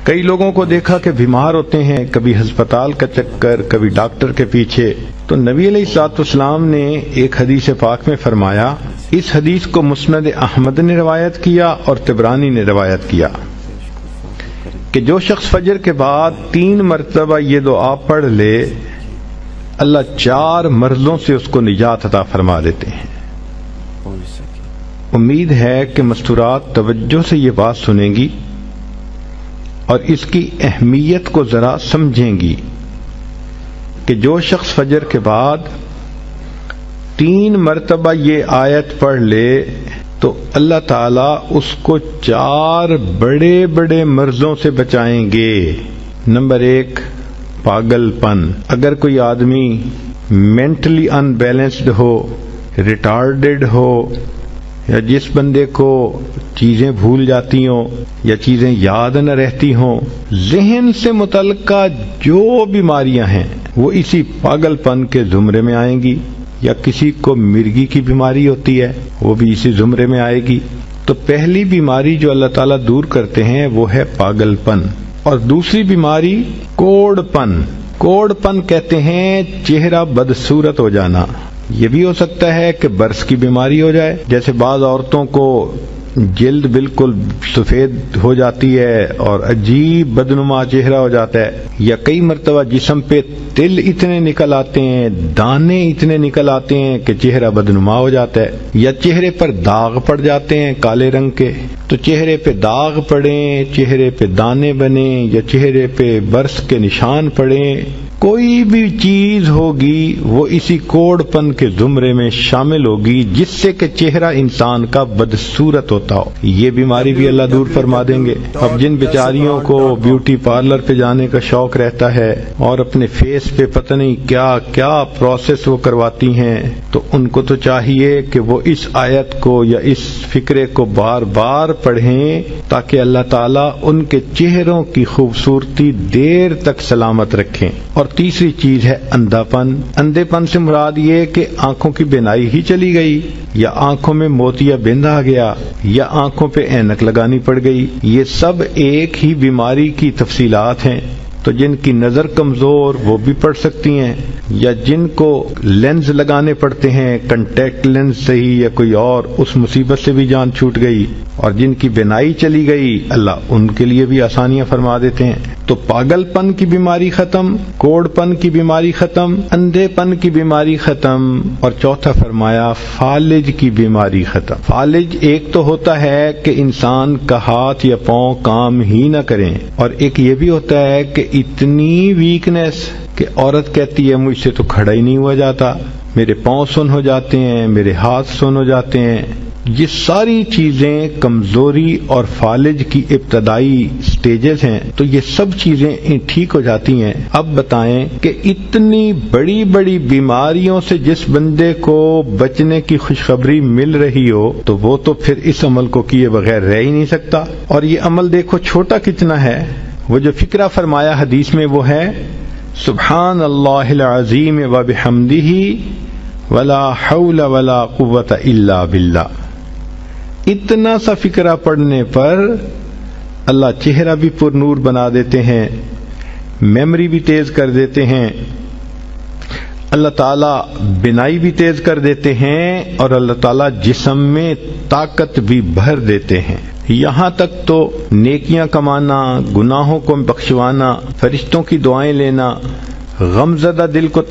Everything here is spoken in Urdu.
کئی لوگوں کو دیکھا کہ بیمار ہوتے ہیں، کبھی ہسپتال کا چکر، کبھی ڈاکٹر کے پیچھے، تو نبی علیہ الصلوۃ والسلام نے ایک حدیث پاک میں فرمایا، اس حدیث کو مسند احمد نے روایت کیا اور طبرانی نے روایت کیا کہ جو شخص فجر کے بعد 3 مرتبہ یہ دعا پڑھ لے، اللہ 4 مرضوں سے اس کو نجات عطا فرما دیتے ہیں۔ امید ہے کہ مستورات توجہ سے یہ بات سنیں گی اور اس کی اہمیت کو ذرا سمجھیں گی کہ جو شخص فجر کے بعد 3 مرتبہ یہ آیت پڑھ لے تو اللہ تعالیٰ اس کو 4 بڑے بڑے مرضوں سے بچائیں گے۔ نمبر 1، پاگل پن۔ اگر کوئی آدمی مینٹلی ان بیلنسڈ ہو، ریٹارڈڈ ہو، یا جس بندے کو چیزیں بھول جاتی ہوں یا چیزیں یاد نہ رہتی ہوں، ذہن سے متعلقہ جو بیماریاں ہیں وہ اسی پاگل پن کے زمرے میں آئیں گی، یا کسی کو مرگی کی بیماری ہوتی ہے وہ بھی اسی زمرے میں آئے گی۔ تو پہلی بیماری جو اللہ تعالیٰ دور کرتے ہیں وہ ہے پاگل پن، اور دوسری بیماری کوڑ پن۔ کوڑ پن کہتے ہیں چہرہ بدصورت ہو جانا۔ یہ بھی ہو سکتا ہے کہ برس کی بیماری ہو جائے، جیسے بعض عورتوں کو جلد بالکل سفید ہو جاتی ہے اور عجیب بدنما چہرہ ہو جاتا ہے، یا کئی مرتبہ جسم پہ تل اتنے نکل آتے ہیں، دانے اتنے نکل آتے ہیں کہ چہرہ بدنما ہو جاتا ہے، یا چہرے پر داغ پڑ جاتے ہیں کالے رنگ کے۔ تو چہرے پہ داغ پڑیں، چہرے پہ دانے بنیں، یا چہرے پہ برس کے نشان پڑیں، کوئی بھی چیز ہوگی وہ اسی کوڑ پن کے زمرے میں شامل ہوگی جس سے کہ چہرہ انسان کا بدصورت ہوتا ہو۔ یہ بیماری بھی اللہ دور فرما دیں گے۔ اب جن بیچاریوں کو بیوٹی پارلر پہ جانے کا شوق رہتا ہے اور اپنے فیس پہ پتہ نہیں کیا کیا پروسیس وہ کرواتی ہیں، تو ان کو تو چاہیے کہ وہ اس آیت کو یا اس فکرے کو بار بار پڑھیں تاکہ اللہ تعالیٰ ان کے چہروں کی خوبصورتی دیر تک سلامت رکھیں۔ اور تیسری چیز ہے اندھا پن۔ اندھے پن سے مراد یہ کہ آنکھوں کی بینائی ہی چلی گئی، یا آنکھوں میں موتیا بند آ گیا، یا آنکھوں پہ اینک لگانی پڑ گئی۔ یہ سب ایک ہی بیماری کی تفصیلات ہیں۔ تو جن کی نظر کمزور وہ بھی پڑھ سکتی ہیں، یا جن کو لینز لگانے پڑتے ہیں، کنٹیکٹ لینز صحیح یا کوئی اور، اس مصیبت سے بھی جان چھوٹ گئی، اور جن کی بینائی چلی گئی اللہ ان کے لیے بھی آسانیاں فرما دیتے ہیں۔ تو پاگل پن کی بیماری ختم، کوڑ پن کی بیماری ختم، اندھے پن کی بیماری ختم، اور چوتھا فرمایا فالج کی بیماری ختم۔ فالج ایک تو ہوتا ہے کہ انسان کا ہاتھ یا پاؤں کام ہی نہ کریں، اور ایک یہ بھی ہوتا ہے کہ اتنی ویکنیس کہ عورت کہتی ہے مجھ سے تو کھڑا ہی نہیں ہوا جاتا، میرے پاؤں سن ہو جاتے ہیں، میرے ہاتھ سن ہو جاتے ہیں۔ یہ ساری چیزیں کمزوری اور فالج کی ابتدائی سٹیجز ہیں، تو یہ سب چیزیں ٹھیک ہو جاتی ہیں۔ اب بتائیں کہ اتنی بڑی بڑی بیماریوں سے جس بندے کو بچنے کی خوشخبری مل رہی ہو تو وہ تو پھر اس عمل کو کیے بغیر رہ ہی نہیں سکتا۔ اور یہ عمل دیکھو چھوٹا کتنا ہے۔ وہ جو فکرہ فرمایا حدیث میں وہ ہے سبحان اللہ العظیم وبحمدہ ولا حول ولا قوت الا باللہ۔ اتنا سا فکرہ پڑھنے پر اللہ چہرہ بھی پر نور بنا دیتے ہیں، میموری بھی تیز کر دیتے ہیں، اللہ تعالیٰ بینائی بھی تیز کر دیتے ہیں، اور اللہ تعالیٰ جسم میں طاقت بھی بھر دیتے ہیں۔ یہاں تک تو نیکیاں کمانا، گناہوں کو بخشوانا، فرشتوں کی دعائیں لینا، غمزدہ دل کو